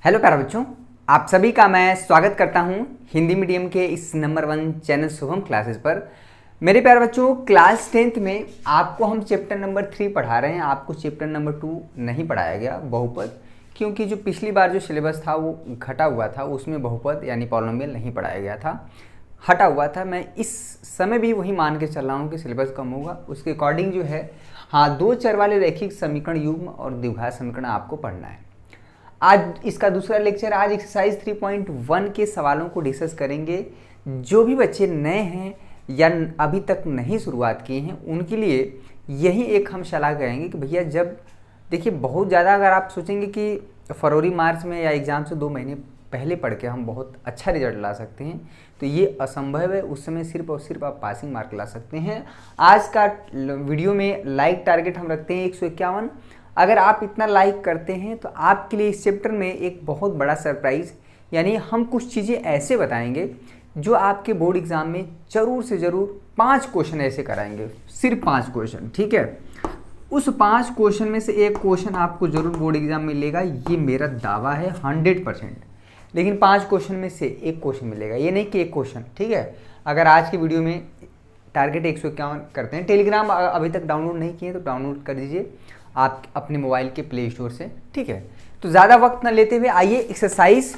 Hello प्यारे बच्चों, आप सभी का मैं स्वागत करता हूं हिंदी मीडियम के इस नंबर 1 चैनल शुभम क्लासेस पर। मेरे प्यारे बच्चों, क्लास 10th में आपको हम चैप्टर नंबर 3 पढ़ा रहे हैं। आपको चैप्टर नंबर 2 नहीं पढ़ाया गया, बहुपद, क्योंकि जो पिछली बार जो सिलेबस था वो घटा हुआ था, उसमें बहुपद यानी पॉलिनोमियल नहीं पढ़ाया गया था, हटा हुआ था। मैं इस समय भी वही मान के चल रहा हूँ कि सिलेबस कम होगा, उसके अकॉर्डिंग जो है हाँ, 2 चर वाले रैखिक समीकरण युग्म और द्विघात समीकरण आपको पढ़ना है। आज इसका दूसरा लेक्चर, आज एक्सरसाइज 3.1 के सवालों को डिस्कस करेंगे। जो भी बच्चे नए हैं या अभी तक नहीं शुरुआत किए हैं उनके लिए यही एक हम सलाह करेंगे कि भैया, जब देखिए बहुत ज़्यादा अगर आप सोचेंगे कि फरवरी मार्च में या एग्ज़ाम से 2 महीने पहले पढ़ के हम बहुत अच्छा रिजल्ट ला सकते हैं, तो ये असंभव है। उस समय सिर्फ और सिर्फ आप पासिंग मार्क ला सकते हैं। आज का वीडियो में लाइक टारगेट हम रखते हैं 151। अगर आप इतना लाइक करते हैं तो आपके लिए इस चैप्टर में एक बहुत बड़ा सरप्राइज़, यानी हम कुछ चीज़ें ऐसे बताएंगे जो आपके बोर्ड एग्ज़ाम में ज़रूर से ज़रूर 5 क्वेश्चन ऐसे कराएंगे, सिर्फ 5 क्वेश्चन, ठीक है। उस 5 क्वेश्चन में से एक क्वेश्चन आपको ज़रूर बोर्ड एग्ज़ाम में मिलेगा, ये मेरा दावा है 100%। लेकिन 5 क्वेश्चन में से एक क्वेश्चन मिलेगा, ये नहीं कि एक क्वेश्चन, ठीक है। अगर आज की वीडियो में टारगेट 151 करते हैं, टेलीग्राम अभी तक डाउनलोड नहीं किए तो डाउनलोड कर दीजिए आप अपने मोबाइल के प्ले स्टोर से, ठीक है। तो ज़्यादा वक्त न लेते हुए आइए एक्सरसाइज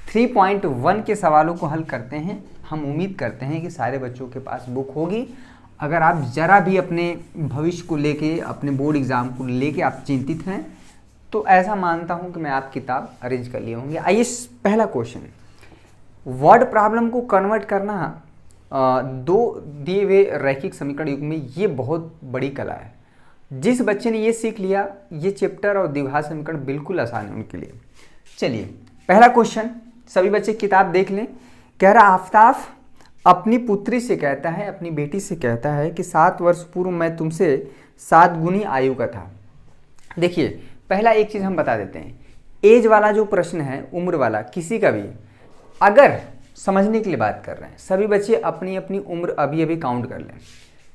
3.1 के सवालों को हल करते हैं। हम उम्मीद करते हैं कि सारे बच्चों के पास बुक होगी। अगर आप ज़रा भी अपने भविष्य को लेके, अपने बोर्ड एग्ज़ाम को लेके आप चिंतित हैं, तो ऐसा मानता हूं कि मैं आप किताब अरेंज कर लिए होंगे। आइए पहला क्वेश्चन, वर्ड प्रॉब्लम को कन्वर्ट करना 2 दिए हुए रैखिक समीकरण युग्म में, ये बहुत बड़ी कला है। जिस बच्चे ने ये सीख लिया, ये चैप्टर और द्विघात समीकरण बिल्कुल आसान है उनके लिए। चलिए पहला क्वेश्चन, सभी बच्चे किताब देख लें। कह रहा, आफताब अपनी पुत्री से कहता है, अपनी बेटी से कहता है कि 7 वर्ष पूर्व मैं तुमसे 7 गुनी आयु का था। देखिए पहला एक चीज़ हम बता देते हैं, एज वाला जो प्रश्न है, उम्र वाला, किसी का भी अगर समझने के लिए बात कर रहे हैं, सभी बच्चे अपनी अपनी उम्र अभी अभी काउंट कर लें,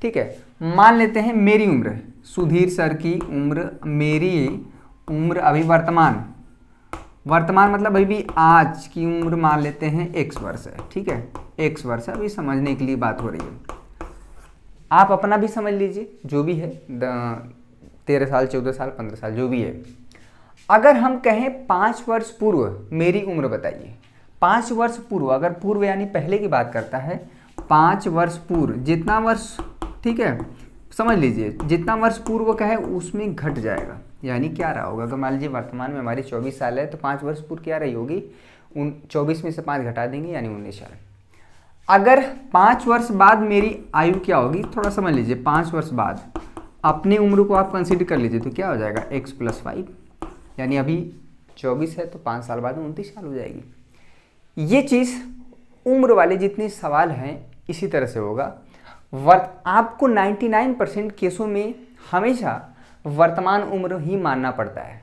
ठीक है। मान लेते हैं मेरी उम्र, सुधीर सर की उम्र, मेरी उम्र अभी वर्तमान मतलब अभी भी आज की उम्र मान लेते हैं x वर्ष है, ठीक है। x वर्ष है, अभी समझने के लिए बात हो रही है। आप अपना भी समझ लीजिए, जो भी है 13 साल, 14 साल, 15 साल, जो भी है। अगर हम कहें 5 वर्ष पूर्व मेरी उम्र बताइए, 5 वर्ष पूर्व, अगर पूर्व यानी पहले की बात करता है, 5 वर्ष पूर्व जितना वर्ष, ठीक है, समझ लीजिए जितना वर्ष पूर्व का है उसमें घट जाएगा। यानी क्या रहा होगा, अगर मान लीजिए वर्तमान में हमारी 24 साल है तो 5 वर्ष पूर्व क्या रही होगी, 24 में से 5 घटा देंगे यानी 19 साल। अगर 5 वर्ष बाद मेरी आयु क्या होगी, थोड़ा समझ लीजिए, 5 वर्ष बाद अपनी उम्र को आप कंसीडर कर लीजिए तो क्या हो जाएगा, x + 5, यानी अभी 24 है तो 5 साल बाद 29 साल हो जाएगी। ये चीज़ उम्र वाले जितने सवाल हैं इसी तरह से होगा। आपको 99% केसों में हमेशा वर्तमान उम्र ही मानना पड़ता है।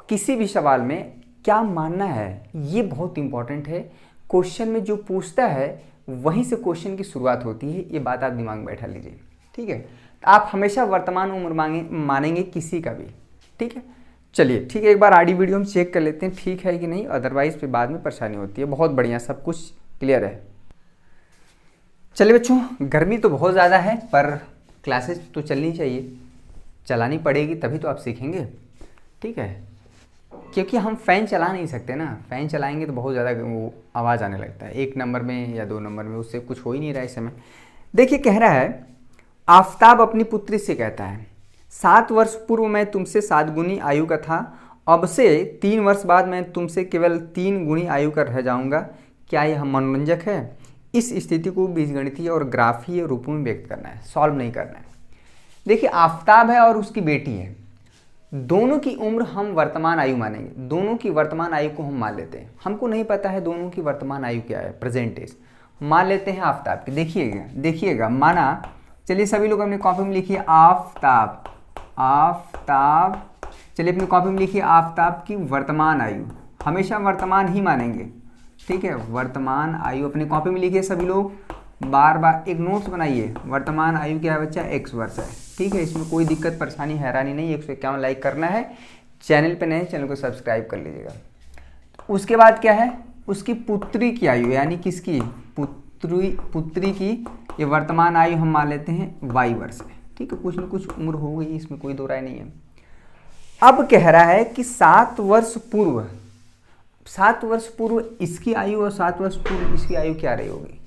किसी भी सवाल में क्या मानना है ये बहुत इंपॉर्टेंट है। क्वेश्चन में जो पूछता है वहीं से क्वेश्चन की शुरुआत होती है, ये बात आप दिमाग में बैठा लीजिए, ठीक है। आप हमेशा वर्तमान उम्र मानेंगे किसी का भी, ठीक है। चलिए ठीक है, एक बार आडी वीडियो हम चेक कर लेते हैं ठीक है कि नहीं, अदरवाइज फिर बाद में परेशानी होती है। बहुत बढ़िया, सब कुछ क्लियर है। चलिए बच्चों, गर्मी तो बहुत ज़्यादा है पर क्लासेस तो चलनी चाहिए, चलानी पड़ेगी तभी तो आप सीखेंगे, ठीक है। क्योंकि हम फ़ैन चला नहीं सकते ना, फ़ैन चलाएंगे तो बहुत ज़्यादा वो आवाज़ आने लगता है, 1 नंबर में या 2 नंबर में, उससे कुछ हो ही नहीं रहा इस समय। देखिए कह रहा है, आफताब अपनी पुत्री से कहता है 7 वर्ष पूर्व मैं तुमसे 7 गुनी आयु का था, अब से 3 वर्ष बाद मैं तुमसे केवल 3 गुनी आयु का रह जाऊँगा। क्या यह मनोरंजक है? इस स्थिति को बीजगणितीय और ग्राफीय रूपों में व्यक्त करना है, सॉल्व नहीं करना है। देखिए आफताब है और उसकी बेटी है, दोनों की उम्र हम वर्तमान आयु मानेंगे, दोनों की वर्तमान आयु को हम मान लेते हैं। हमको नहीं पता है दोनों की वर्तमान आयु क्या है, प्रेजेंट एज मान लेते हैं आफताब की। देखिएगा माना, चलिए सभी लोग अपनी कॉपी में लिखिए आफताब, चलिए अपनी कॉपी में लिखिए आफताब की वर्तमान आयु, हमेशा वर्तमान ही मानेंगे, ठीक है। वर्तमान आयु अपनी कॉपी में लिखिए सभी लोग, बार बार एक नोट्स बनाइए। वर्तमान आयु क्या है बच्चा, x वर्ष है, ठीक है। इसमें कोई दिक्कत परेशानी हैरानी नहीं, 151 लाइक करना है। चैनल पे नए, चैनल को सब्सक्राइब कर लीजिएगा। उसके बाद क्या है, उसकी पुत्री की आयु, यानी किसकी, पुत्री की ये वर्तमान आयु हम मान लेते हैं y वर्ष है। ठीक है, कुछ न कुछ उम्र हो गई, इसमें कोई दो राय नहीं है। अब कह रहा है कि 7 वर्ष पूर्व, 7 वर्ष पूर्व इसकी आयु और 7 वर्ष पूर्व इसकी आयु क्या रही होगी।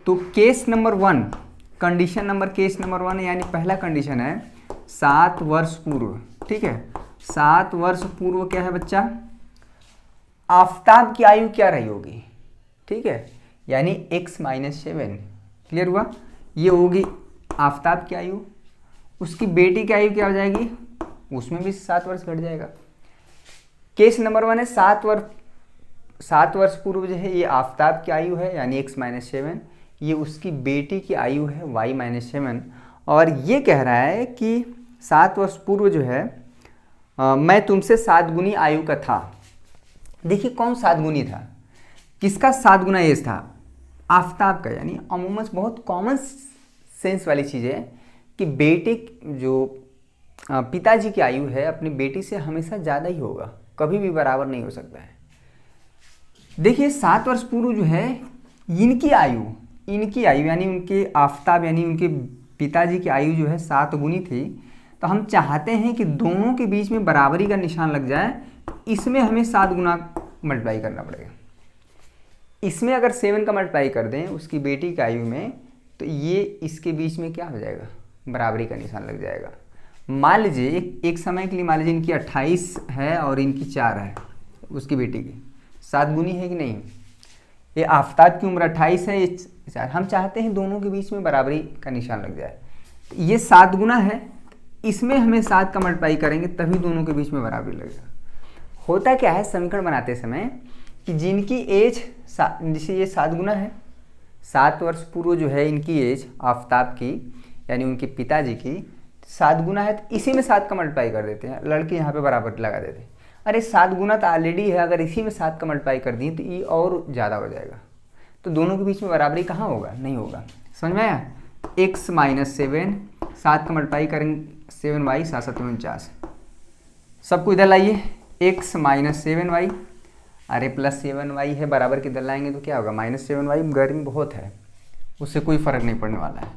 तो case number 1, condition number case number 1 यानी पहला कंडीशन है 7 वर्ष पूर्व। ठीक है, 7 वर्ष पूर्व क्या है बच्चा, आफताब की आयु क्या रही होगी। ठीक है, यानी x-7, क्लियर हुआ, ये होगी आफताब की आयु। उसकी बेटी की आयु क्या हो जाएगी, उसमें भी 7 वर्ष घट जाएगा। केस नंबर 1 है 7 वर्ष पूर्व जो है ये आफताब की आयु है, यानी x-7, ये उसकी बेटी की आयु है y-7। और ये कह रहा है कि 7 वर्ष पूर्व जो है मैं तुमसे 7 गुनी आयु का था। देखिए कौन 7 गुनी था, किसका 7 गुना एज था, आफताब का। यानी अमूमन बहुत कॉमन सेंस वाली चीज़ है कि बेटे जो पिताजी की आयु है अपनी बेटी से हमेशा ज़्यादा ही होगा, कभी भी बराबर नहीं हो सकता है। देखिए 7 वर्ष पूर्व जो है इनकी आयु यानी उनके आफताब यानी उनके पिताजी की आयु जो है 7 गुनी थी। तो हम चाहते हैं कि दोनों के बीच में बराबरी का निशान लग जाए, इसमें हमें 7 गुना मल्टीप्लाई करना पड़ेगा। इसमें अगर 7 का मल्टीप्लाई कर दें उसकी बेटी की आयु में, तो ये इसके बीच में क्या हो जाएगा, बराबरी का निशान लग जाएगा। मान लीजिए एक समय के लिए मान लीजिए इनकी 28 है और इनकी 4 है, उसकी बेटी की 7 गुनी है कि नहीं। ये आफताब की उम्र 28 है, ये 4। हम चाहते हैं दोनों के बीच में बराबरी का निशान लग जाए। ये 7 गुना है, इसमें हमें 7 का मल्टीप्लाई करेंगे तभी दोनों के बीच में बराबरी लगेगा। होता क्या है समीकरण बनाते समय कि जिनकी एज जैसे ये 7 गुना है, 7 वर्ष पूर्व जो है इनकी एज आफताब की यानी उनके पिताजी की 7 गुना है, तो इसी में 7 का मल्टीप्लाई कर देते हैं, लड़के यहाँ पे बराबर लगा देते हैं। अरे 7 गुना तो ऑलरेडी है, अगर इसी में 7 का मल्टीप्लाई कर दिए तो ये और ज़्यादा हो जाएगा, तो दोनों के बीच में बराबरी कहाँ होगा, नहीं होगा। समझ में आया, x-7, 7 का मल्टीप्लाई करेंगे 7y 7 7 49। सबको इधर लाइए, x-7y, अरे +7y है बराबर के इधर लाएंगे तो क्या होगा, -7y। गर्मी बहुत है, उससे कोई फ़र्क नहीं पड़ने वाला है।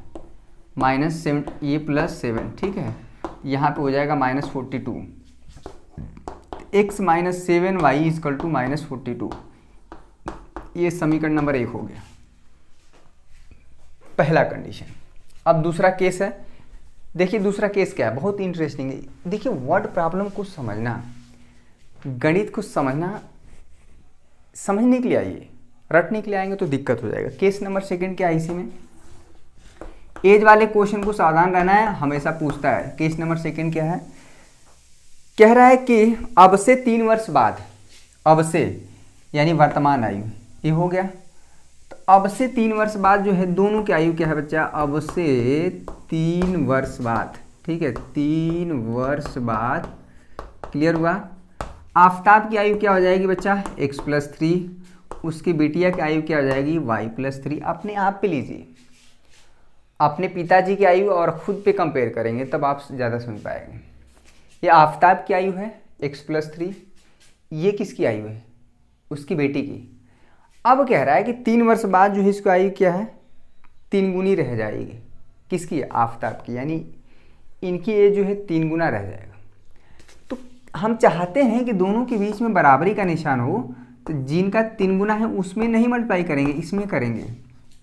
-7 ये +7, ठीक है, यहाँ पे हो जाएगा -42। x-7y = -42, ये समीकरण नंबर 1 हो गया, पहला कंडीशन। अब दूसरा केस है, देखिए दूसरा केस क्या है, बहुत इंटरेस्टिंग है। देखिए वर्ड प्रॉब्लम को समझना, गणित को समझने के लिए आइए, रटने के लिए आएंगे तो दिक्कत हो जाएगा। केस नंबर 2 क्या है, इसी में एज वाले क्वेश्चन को सावधान रहना है, हमेशा पूछता है। केस नंबर 2 क्या है, कह रहा है कि अब से 3 वर्ष बाद, अब से यानी वर्तमान आयु ये हो गया, तो अब से 3 वर्ष बाद जो है दोनों की आयु क्या है बच्चा, अब से 3 वर्ष बाद, ठीक है, 3 वर्ष बाद, क्लियर हुआ। आफताब की आयु क्या हो जाएगी बच्चा, x+3, उसकी बिटिया की आयु क्या हो जाएगी, y+3। अपने आप पे लीजिए, अपने पिताजी की आयु और खुद पे कंपेयर करेंगे तब आप ज़्यादा समझ पाएंगे। ये आफताब की आयु है x+3, ये किसकी आयु है, उसकी बेटी की। अब कह रहा है कि 3 वर्ष बाद जो है इसकी आयु क्या है, 3 गुनी रह जाएगी, किसकी, आफताब की, यानी इनकी एज जो है 3 गुना रह जाएगा। तो हम चाहते हैं कि दोनों के बीच में बराबरी का निशान हो, तो जिनका 3 गुना है उसमें नहीं मल्टीप्लाई करेंगे, इसमें करेंगे,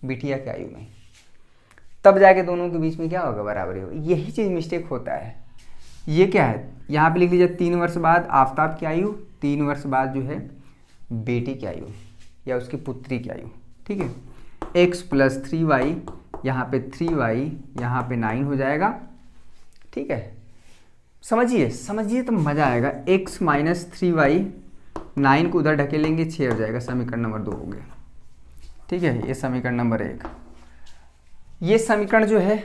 बिटिया की आयु में, तब जाके दोनों के बीच में क्या होगा, बराबरी होगी। यही चीज़ मिस्टेक होता है। ये क्या है, यहाँ पे लिख लीजिए 3 वर्ष बाद आफताब की आयु, 3 वर्ष बाद जो है बेटी की आयु या उसकी पुत्री की आयु, ठीक है। x+3y, यहाँ पे 3y, यहाँ पे 9 हो जाएगा, ठीक है। समझिए तो मज़ा आएगा। x-3y, 9 को उधर ढकेलेंगे 6 हो जाएगा, समीकरण नंबर 2 हो गया, ठीक है। ये समीकरण नंबर 1। ये समीकरण जो है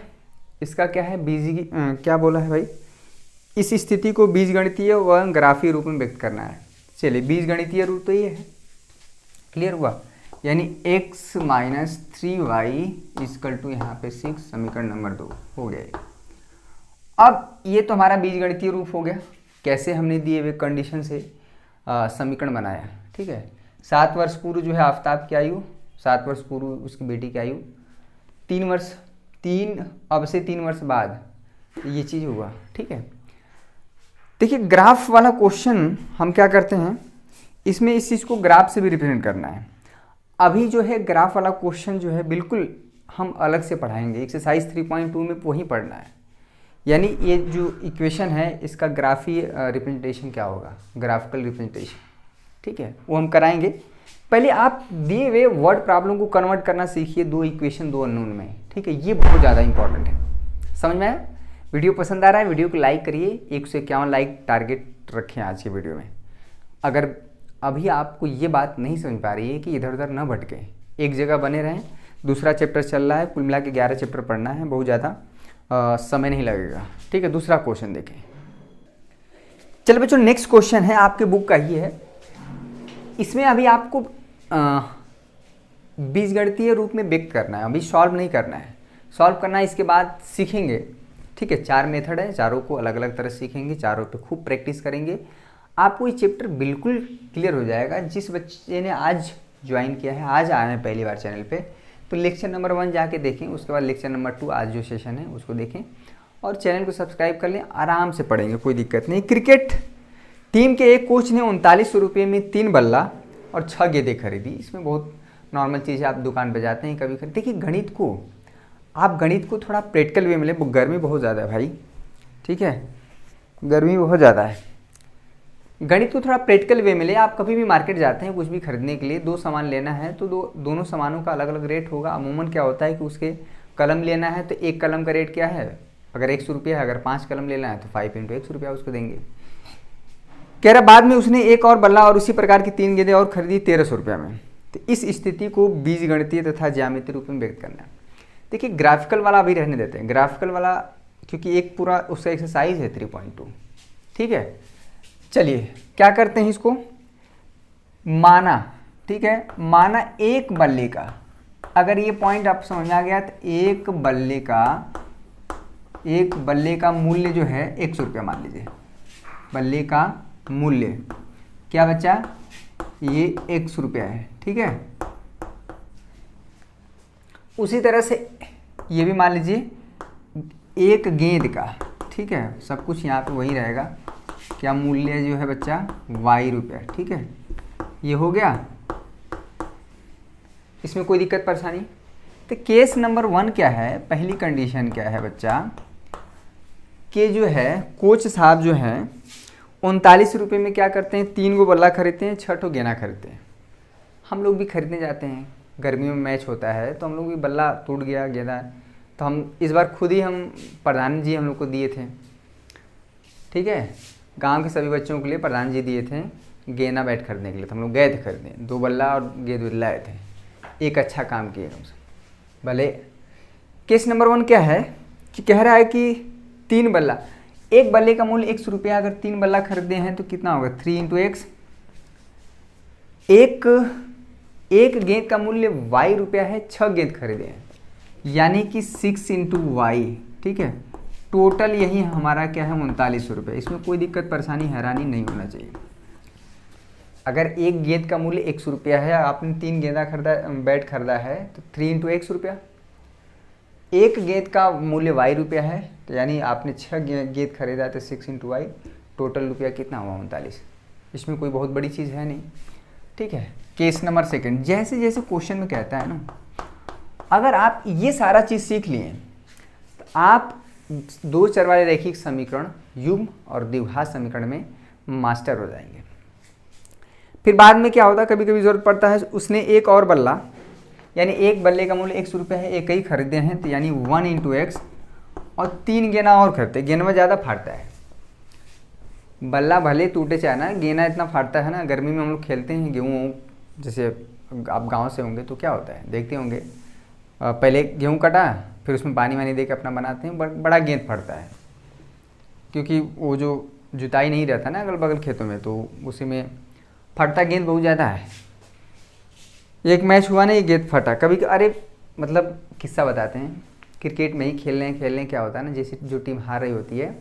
इसका क्या है, क्या बोला है भाई, इस स्थिति को बीजगणितीय व ग्राफीय रूप में व्यक्त करना है। चलिए बीजगणितीय रूप तो ये है, क्लियर हुआ, यानी x-3y = यहाँ पे 6, समीकरण नंबर 2 हो गया। अब ये तो हमारा बीजगणितीय रूप हो गया, कैसे हमने दिए हुए कंडीशन से समीकरण बनाया, ठीक है। 7 वर्ष पूर्व जो है आफताब की आयु, 7 वर्ष पूर्व उसकी बेटी की आयु, 3 वर्ष, अब से 3 वर्ष बाद ये चीज़ हुआ, ठीक है। देखिए ग्राफ वाला क्वेश्चन हम क्या करते हैं, इसमें इस चीज़ को ग्राफ से भी रिप्रेजेंट करना है। अभी जो है ग्राफ वाला क्वेश्चन जो है बिल्कुल हम अलग से पढ़ाएंगे, एक्सरसाइज 3.2 में वही पढ़ना है। यानी ये जो इक्वेशन है इसका ग्राफी रिप्रेजेंटेशन क्या होगा, ग्राफिकल रिप्रेजेंटेशन, ठीक है, वो हम कराएंगे। पहले आप दिए हुए वर्ड प्रॉब्लम को कन्वर्ट करना सीखिए, 2 इक्वेशन 2 अननोन में, ठीक है, ये बहुत ज़्यादा इंपॉर्टेंट है। समझ में आया? वीडियो पसंद आ रहा है, वीडियो को लाइक करिए, 151 लाइक टारगेट रखें आज के वीडियो में। अगर अभी आपको ये बात नहीं समझ पा रही है कि इधर उधर न भटके, एक जगह बने रहें। दूसरा चैप्टर चल रहा है, कुल मिला के 11 चैप्टर पढ़ना है, बहुत ज़्यादा समय नहीं लगेगा, ठीक है। दूसरा क्वेश्चन देखें। चलो बच्चों नेक्स्ट क्वेश्चन है आपके बुक का ही है। इसमें अभी आपको बीजगणितीय रूप में व्यक्त करना है, अभी सॉल्व नहीं करना है, सॉल्व करना है इसके बाद सीखेंगे, ठीक है। 4 मेथड है, चारों को अलग अलग तरह सीखेंगे, चारों पे खूब प्रैक्टिस करेंगे, आपको ये चैप्टर बिल्कुल क्लियर हो जाएगा। जिस बच्चे ने आज ज्वाइन किया है, आज आया है पहली बार चैनल पे, तो लेक्चर नंबर 1 जाके देखें, उसके बाद लेक्चर नंबर 2 आज जो सेशन है उसको देखें और चैनल को सब्सक्राइब कर लें, आराम से पढ़ेंगे, कोई दिक्कत नहीं। क्रिकेट टीम के एक कोच ने 39 रुपये में 3 बल्ला और 6 गेंदें खरीदी। इसमें बहुत नॉर्मल चीज़ है, आप दुकान पर जाते हैं कभी खरीद। देखिए गणित को थोड़ा प्रैक्टिकल वे में ले, गर्मी बहुत ज़्यादा है भाई, ठीक है, गर्मी बहुत ज़्यादा है। गणित को थोड़ा प्रैक्टिकल वे में ले। आप कभी भी मार्केट जाते हैं कुछ भी खरीदने के लिए, 2 सामान लेना है तो दोनों सामानों का अलग अलग रेट होगा। अमूमन क्या होता है कि उसके कलम लेना है तो एक कलम का रेट क्या है, अगर 100 रुपया है, अगर 5 कलम लेना है तो 5 × 100 रुपया उसको देंगे। कह रहा बाद में उसने एक और बल्ला और उसी प्रकार की 3 गेंदें और खरीदी 1300 रुपया में। तो इस स्थिति को बीजगणितीय तथा ज्यामितीय रूप में व्यक्त करना है। देखिए ग्राफिकल वाला अभी रहने देते हैं, ग्राफिकल वाला क्योंकि एक पूरा उसका एक्सरसाइज है 3.2, ठीक है। चलिए क्या करते हैं, इसको माना, ठीक है, माना एक बल्ले का, अगर ये पॉइंट आप समझ में आ गया तो एक बल्ले का मूल्य जो है 100 रुपया मान लीजिए। बल्ले का मूल्य क्या बच्चा, ये 100 रुपया है, ठीक है। उसी तरह से ये भी मान लीजिए एक गेंद का, ठीक है, सब कुछ यहाँ पे वही रहेगा, क्या मूल्य जो है बच्चा y रुपया, ठीक है। ये हो गया, इसमें कोई दिक्कत परेशानी। तो केस नंबर 1 क्या है, पहली कंडीशन क्या है बच्चा, कि जो है कोच साहब जो हैं 39 रुपये में क्या करते हैं, 3 गो बल्ला खरीदते हैं, 6 ठो गेना खरीदते हैं। हम लोग भी खरीदने जाते हैं, गर्मियों में मैच होता है तो हम लोग भी बल्ला टूट गया, गेंदा, तो हम इस बार खुद ही हम प्रधान जी हम लोग को दिए थे, ठीक है। गांव के सभी बच्चों के लिए प्रधान जी दिए थे गेना बैट खरीदने के लिए, तो हम लोग गए थे खरीदने, 2 बल्ला और गेंद लाए थे। एक अच्छा काम किए हमसे भले। केस नंबर 1 क्या है कि कह रहा है कि 3 बल्ला, एक बल्ले का मूल्य 100 रुपया, अगर 3 बल्ला खरीदे हैं तो कितना होगा 3 × x। एक गेंद का मूल्य y रुपया है, 6 गेंद खरीदे हैं, यानी कि 6 × y, ठीक है। टोटल यही हमारा क्या है 39 रुपये। इसमें कोई दिक्कत परेशानी हैरानी नहीं होना चाहिए। अगर एक गेंद का मूल्य 100 रुपया है, आपने 3 गेंदा खरीदा, बैट खरीदा है, तो 3 × 100 रुपया। एक गेंद का मूल्य y रुपया है, तो यानी आपने 6 गेंद खरीदा तो 6 × y, टोटल रुपया कितना हुआ 39। इसमें कोई बहुत बड़ी चीज़ है नहीं, ठीक है। केस नंबर 2, जैसे जैसे क्वेश्चन में कहता है ना, अगर आप ये सारा चीज़ सीख लिए तो आप 2 चर वाले रैखिक समीकरण, युग्म और द्विघात समीकरण में मास्टर हो जाएंगे। फिर बाद में क्या होता है, कभी कभी जरूरत पड़ता है, उसने एक और बल्ला, यानी एक बल्ले का मूल्य 100 रुपये है, एक ही खरीदे हैं, तो यानी 1 × x, और 3 गेना और खरीदते। गेंद में ज़्यादा फाड़ता है, बल्ला भले टूटे चाहे ना, गेना इतना फाड़ता है ना। गर्मी में हम लोग खेलते हैं गेहूँ, जैसे आप गाँव से होंगे तो क्या होता है, देखते होंगे, पहले गेहूँ कटा, फिर उसमें पानी वानी दे के अपना बनाते हैं, बड़ा गेंद फटता है, क्योंकि वो जो जुताई नहीं रहता ना अगल बगल खेतों में, तो उसी में फटता गेंद बहुत ज़्यादा है। एक मैच हुआ ना, ये गेंद फटा, कभी अरे मतलब किस्सा बताते हैं, क्रिकेट में ही खेलने क्या होता है ना, जैसे जो टीम हार रही होती है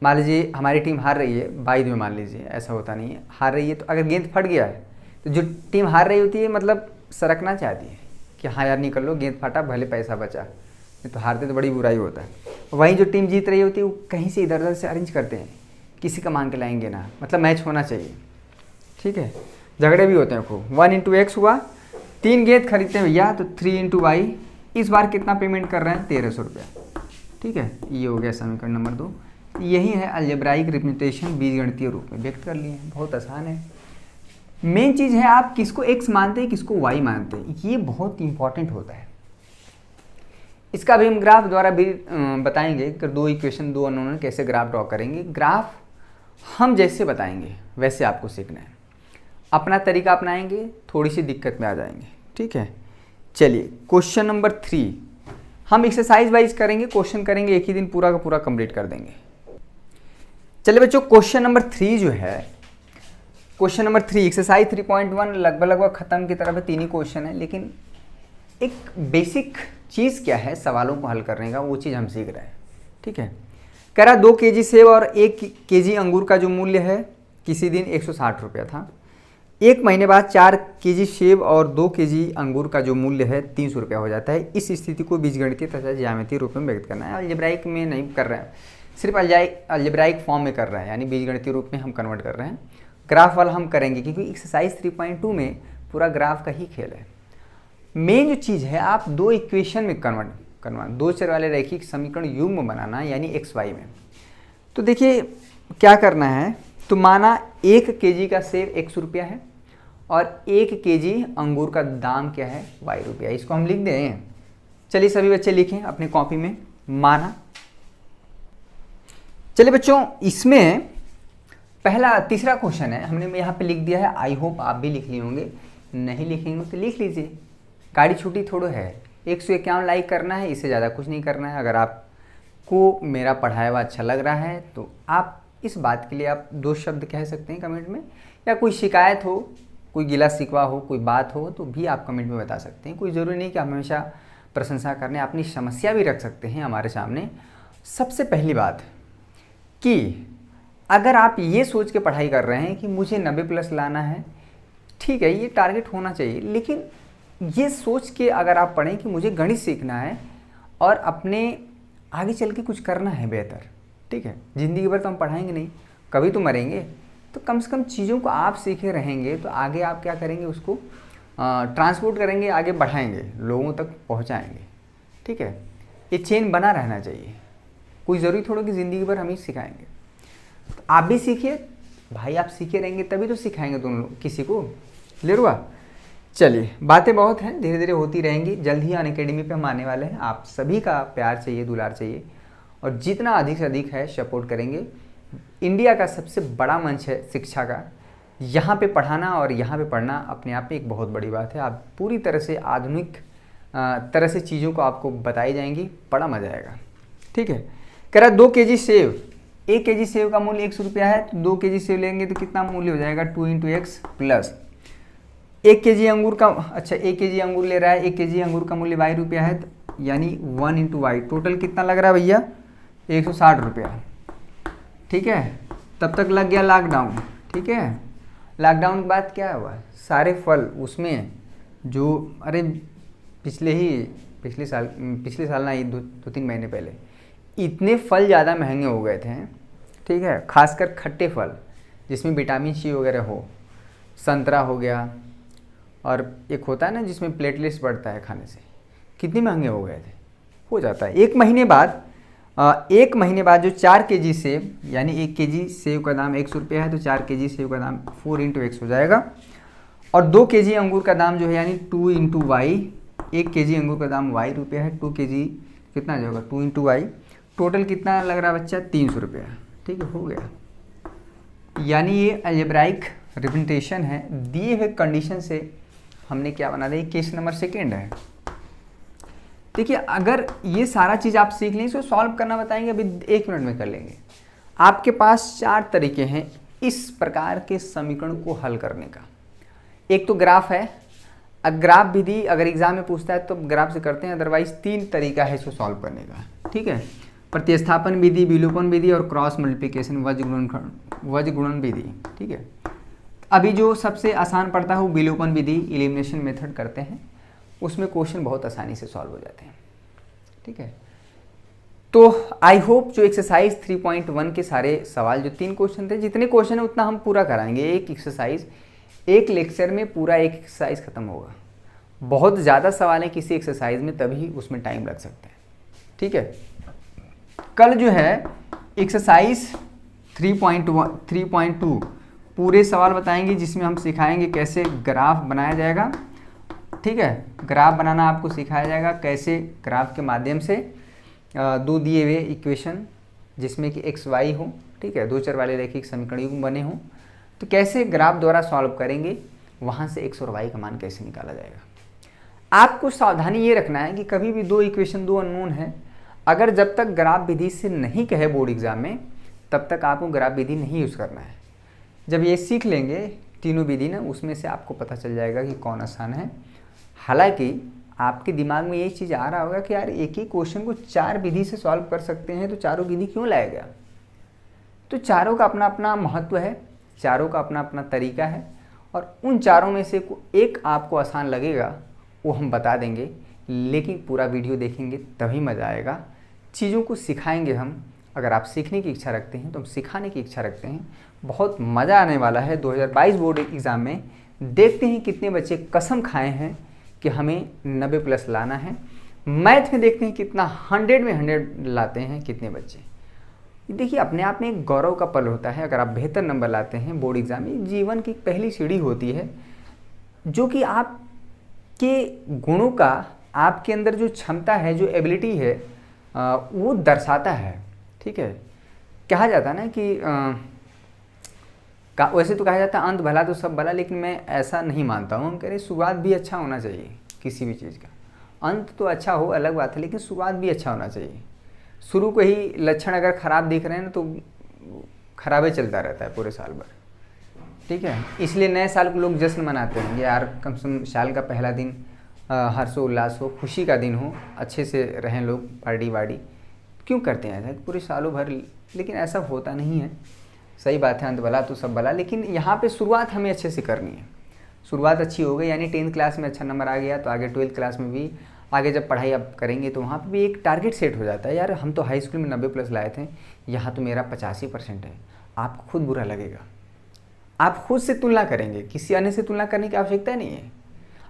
मान लीजिए हमारी टीम हार रही है, बाई में मान लीजिए, ऐसा होता नहीं है, हार रही है तो अगर गेंद फट गया है तो जो टीम हार रही होती है मतलब सरकना चाहती है कि हाँ यार निकल लो, गेंद फटा भले पैसा बचा, नहीं तो हारते तो बड़ी बुराई होता है। वहीं जो टीम जीत रही होती है वो कहीं से इधर उधर से अरेंज करते हैं, किसी का मांग के लाएंगे ना, मतलब मैच होना चाहिए, ठीक है। झगड़े भी होते हैं खूब। 1 इंटू एक्स हुआ, 3 गेंद खरीदते हैं भैया तो 3 इंटू वाई, इस बार कितना पेमेंट कर रहे हैं 1300 रुपया, ठीक है। ये हो गया समीकरण नंबर 2। यही है अलजेब्राइक रिप्रेजेंटेशन, बीजगणितीय रूप में व्यक्त कर लिए हैं, बहुत आसान है। मेन चीज़ है आप किसको x मानते हैं किसको y मानते हैं, ये बहुत इंपॉर्टेंट होता है। इसका भी हम ग्राफ द्वारा भी बताएंगे कि 2 इक्वेशन 2 अननोन कैसे ग्राफ ड्रॉ करेंगे। ग्राफ हम जैसे बताएंगे वैसे आपको सीखना है, अपना तरीका अपनाएंगे थोड़ी सी दिक्कत में आ जाएंगे, ठीक है। चलिए क्वेश्चन नंबर 3 हम एक्सरसाइज वाइज करेंगे, क्वेश्चन करेंगे एक ही दिन पूरा का पूरा कंप्लीट कर देंगे। चलिए बच्चों क्वेश्चन नंबर 3 जो है, क्वेश्चन नंबर 3 एक्सरसाइज 3.1 लगभग ख़त्म की तरफ है, 3 ही क्वेश्चन है, लेकिन एक बेसिक चीज़ क्या है सवालों को हल करने का, वो चीज़ हम सीख रहे हैं, ठीक है। कह रहा 2 केजी सेब और 1 केजी अंगूर का जो मूल्य है किसी दिन 160 रुपया था, 1 महीने बाद 4 केजी सेब और 2 केजी अंगूर का जो मूल्य है 300 रुपया हो जाता है। इस स्थिति को बीजगणितीय तथा ज्यामितीय रूप में व्यक्त करना है। अलजेब्राइक में नहीं कर रहे हैं, सिर्फ अलजेब्राइक फॉर्म में कर रहे हैं, यानी बीजगणितीय रूप में हम कन्वर्ट कर रहे हैं। ग्राफ वाला हम करेंगे क्योंकि एक्सरसाइज 3.2 में पूरा ग्राफ का ही खेल है। मेन जो चीज़ है आप 2 इक्वेशन में कन्वर्ट करना, 2 चर वाले रैखिक समीकरण युग्म बनाना, यानी एक्स वाई में। तो देखिए क्या करना है, तो माना 1 केजी का सेब 100 रुपया है और 1 केजी अंगूर का दाम क्या है y रुपया, इसको हम लिख दें। चलिए सभी बच्चे लिखें अपने कॉपी में, माना। चलिए बच्चों इसमें पहला तीसरा क्वेश्चन है, हमने यहाँ पे लिख दिया है, आई होप आप भी लिख लिए होंगे, नहीं लिखेंगे तो लिख लीजिए, गाड़ी छूटी थोड़ो है। 151 लाइक करना है, इससे ज़्यादा कुछ नहीं करना है। अगर आपको मेरा पढ़ाया हुआ अच्छा लग रहा है तो आप इस बात के लिए आप 2 शब्द कह सकते हैं कमेंट में, या कोई शिकायत हो, कोई गिला शिकवा हो, कोई बात हो तो भी आप कमेंट में बता सकते हैं। कोई ज़रूरी नहीं कि हमेशा प्रशंसा करने, अपनी समस्या भी रख सकते हैं हमारे सामने। सबसे पहली बात कि अगर आप ये सोच के पढ़ाई कर रहे हैं कि मुझे 90+ लाना है, ठीक है ये टारगेट होना चाहिए, लेकिन ये सोच के अगर आप पढ़ें कि मुझे गणित सीखना है और अपने आगे चल के कुछ करना है बेहतर, ठीक है, ज़िंदगी भर तो हम पढ़ाएंगे नहीं, कभी तो मरेंगे, तो कम से कम चीज़ों को आप सीखे रहेंगे तो आगे आप क्या करेंगे, उसको ट्रांसपोर्ट करेंगे, आगे बढ़ाएंगे, लोगों तक पहुंचाएंगे, ठीक है। ये चेन बना रहना चाहिए, कोई ज़रूरी थोड़ा कि ज़िंदगी भर हम ही सिखाएंगे। तो आप भी सीखिए भाई, आप सीखे रहेंगे तभी तो सिखाएंगे दोनों किसी को, ले रुआ। चलिए बातें बहुत हैं, धीरे धीरे होती रहेंगी, जल्द ही अनअकैडमी पे हम आने वाले हैं। आप सभी का प्यार चाहिए, दुलार चाहिए, और जितना अधिक से अधिक है सपोर्ट करेंगे। इंडिया का सबसे बड़ा मंच है शिक्षा का, यहाँ पे पढ़ाना और यहाँ पे पढ़ना अपने आप में एक बहुत बड़ी बात है। आप पूरी तरह से आधुनिक तरह से चीज़ों को आपको बताई जाएंगी, बड़ा मज़ा आएगा, ठीक है। कह रहा 2 केजी सेब, 1 केजी सेब का मूल्य 100 रुपया है, तो 2 केजी सेब लेंगे तो कितना मूल्य हो जाएगा 2 इंटू एक्स प्लस 1 केजी अंगूर का, अच्छा 1 केजी अंगूर ले रहा है, 1 केजी अंगूर का मूल्य y रुपया है, तो यानी 1 इंटू वाई, टोटल कितना लग रहा है भैया 160 रुपया, ठीक है। तब तक लग गया लॉकडाउन, ठीक है। लॉकडाउन के बाद क्या हुआ, सारे फल उसमें जो, अरे पिछले साल ना, 2-3 महीने पहले इतने फल ज़्यादा महंगे हो गए थे, ठीक है, खासकर खट्टे फल जिसमें विटामिन सी वगैरह हो, संतरा हो गया, और एक होता है ना जिसमें प्लेटलेट्स बढ़ता है खाने से, कितने महंगे हो गए थे। हो जाता है 1 महीने बाद जो 4 केजी सेब, यानी 1 केजी सेब का दाम 100 रुपया है, तो 4 केजी सेब का दाम 4 इंटू एक्स हो जाएगा, और 2 केजी अंगूर का दाम जो है यानी 2 इंटू वाई, 1 केजी अंगूर का दाम y रुपया है, 2 केजी कितना जाएगा 2 इंटू वाई, टोटल कितना लग रहा है बच्चा 300 रुपया, ठीक है, हो गया। यानी ये अलजेब्राइक रिप्रेजेंटेशन है, दिए हुए कंडीशन से हमने क्या बना दिया, केस नंबर 2 है। देखिए अगर ये सारा चीज़ आप सीख लें, इसको सॉल्व करना बताएंगे, अभी 1 मिनट में कर लेंगे। आपके पास 4 तरीके हैं इस प्रकार के समीकरण को हल करने का। एक तो ग्राफ है, ग्राफ विधि अगर एग्जाम में पूछता है तो ग्राफ से करते हैं, अदरवाइज 3 तरीका है इसको सॉल्व करने का, ठीक है। प्रतिस्थापन विधि, विलोपन विधि और क्रॉस मल्टीप्लिकेशन वज्र गुणन विधि। ठीक है, अभी जो सबसे आसान पड़ता है वो विलोपन विधि, एलिमिनेशन मेथड करते हैं, उसमें क्वेश्चन बहुत आसानी से सॉल्व हो जाते हैं। ठीक है, तो आई होप जो एक्सरसाइज 3.1 के सारे सवाल, जो 3 क्वेश्चन थे, जितने क्वेश्चन है उतना हम पूरा कराएंगे। एक एक्सरसाइज, एक लेक्चर में पूरा एक एक्सरसाइज खत्म होगा। बहुत ज़्यादा सवाल है किसी एक्सरसाइज में, तभी उसमें टाइम लग सकता है। ठीक है, कल जो है एक्सरसाइज 3.2 पूरे सवाल बताएंगे, जिसमें हम सिखाएंगे कैसे ग्राफ बनाया जाएगा। ठीक है, ग्राफ बनाना आपको सिखाया जाएगा, कैसे ग्राफ के माध्यम से दो दिए हुए इक्वेशन जिसमें कि एक्स वाई हो, ठीक है, दो चर वाले रैखिक समीकरण बने हों, तो कैसे ग्राफ द्वारा सॉल्व करेंगे, वहाँ से एक्स और वाई का मान कैसे निकाला जाएगा। आपको सावधानी ये रखना है कि कभी भी दो इक्वेशन, दो अननोन है, अगर जब तक ग्राफ विधि से नहीं कहे बोर्ड एग्जाम में, तब तक आपको ग्राफ विधि नहीं यूज़ करना है। जब ये सीख लेंगे तीनों विधि ना, उसमें से आपको पता चल जाएगा कि कौन आसान है। हालांकि आपके दिमाग में यही चीज़ आ रहा होगा कि यार एक ही क्वेश्चन को 4 विधि से सॉल्व कर सकते हैं, तो चारों विधि क्यों लाया गया। तो चारों का अपना अपना महत्व है, चारों का अपना अपना तरीका है, और उन चारों में से एक आपको आसान लगेगा वो हम बता देंगे, लेकिन पूरा वीडियो देखेंगे तभी मज़ा आएगा। चीज़ों को सिखाएंगे हम। अगर आप सीखने की इच्छा रखते हैं तो हम सिखाने की इच्छा रखते हैं। बहुत मज़ा आने वाला है 2022 बोर्ड एग्ज़ाम में। देखते हैं कितने बच्चे कसम खाए हैं कि हमें 90+ लाना है। मैथ में देखते हैं कितना 100 में 100 लाते हैं कितने बच्चे। देखिए, अपने आप में एक गौरव का पल होता है अगर आप बेहतर नंबर लाते हैं बोर्ड एग्ज़ाम में। जीवन की पहली सीढ़ी होती है जो कि आपके गुणों का, आपके अंदर जो क्षमता है, जो एबिलिटी है, वो दर्शाता है। ठीक है, कहा जाता है ना कि वैसे तो कहा जाता है अंत भला तो सब भला, लेकिन मैं ऐसा नहीं मानता हूँ। हम कह रहे शुरुआत भी अच्छा होना चाहिए किसी भी चीज़ का। अंत तो अच्छा हो अलग बात है, लेकिन शुरुआत भी अच्छा होना चाहिए। शुरू को ही लक्षण अगर ख़राब दिख रहे हैं ना, तो खराबे चलता रहता है पूरे साल भर। ठीक है, इसलिए नए साल को लोग जश्न मनाते हैं यार, कम से कम साल का पहला दिन हर्षोल्लास हो, खुशी का दिन हो, अच्छे से रहें लोग, पार्टी वार्टी क्यों करते हैं ऐसा पूरे सालों भर। लेकिन ऐसा होता नहीं है। सही बात है, अंत भला तो सब भला, लेकिन यहाँ पे शुरुआत हमें अच्छे से करनी है। शुरुआत अच्छी हो गई, यानी 10th क्लास में अच्छा नंबर आ गया, तो आगे 12th क्लास में भी, आगे जब पढ़ाई आप करेंगे तो वहाँ पे भी एक टारगेट सेट हो जाता है। यार हम तो हाई स्कूल में 90+ लाए थे, यहाँ तो मेरा 85% है। आपको खुद बुरा लगेगा, आप खुद से तुलना करेंगे, किसी अन्य से तुलना करने की आवश्यकता नहीं है।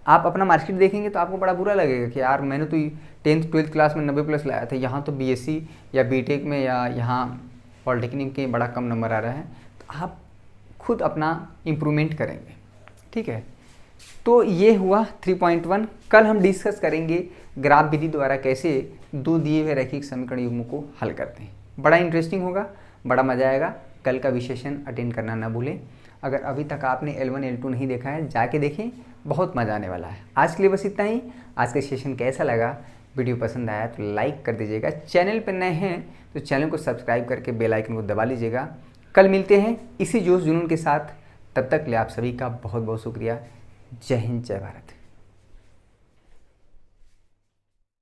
आप अपना मार्कशीट देखेंगे तो आपको बड़ा बुरा लगेगा कि यार मैंने तो 10th 12th क्लास में 90+ लाया था, यहाँ तो BSc या BTech में या यहाँ पॉलिटेक्निक के बड़ा कम नंबर आ रहा है। तो आप खुद अपना इम्प्रूवमेंट करेंगे। ठीक है, तो ये हुआ 3.1। कल हम डिस्कस करेंगे ग्राफ विधि द्वारा कैसे दो दिए हुए रैखिक समीकरण युग्मों को हल करते हैं। बड़ा इंटरेस्टिंग होगा, बड़ा मज़ा आएगा। कल का विशेषण अटेंड करना ना भूलें। अगर अभी तक आपने L1 L2 नहीं देखा है, जाके देखें, बहुत मज़ा आने वाला है। आज के लिए बस इतना ही। आज का सेशन कैसा लगा, वीडियो पसंद आया तो लाइक कर दीजिएगा। चैनल पर नए हैं तो चैनल को सब्सक्राइब करके बेल आइकन को दबा लीजिएगा। कल मिलते हैं इसी जोश जुनून के साथ। तब तक के लिए आप सभी का बहुत बहुत शुक्रिया। जय हिंद, जय भारत।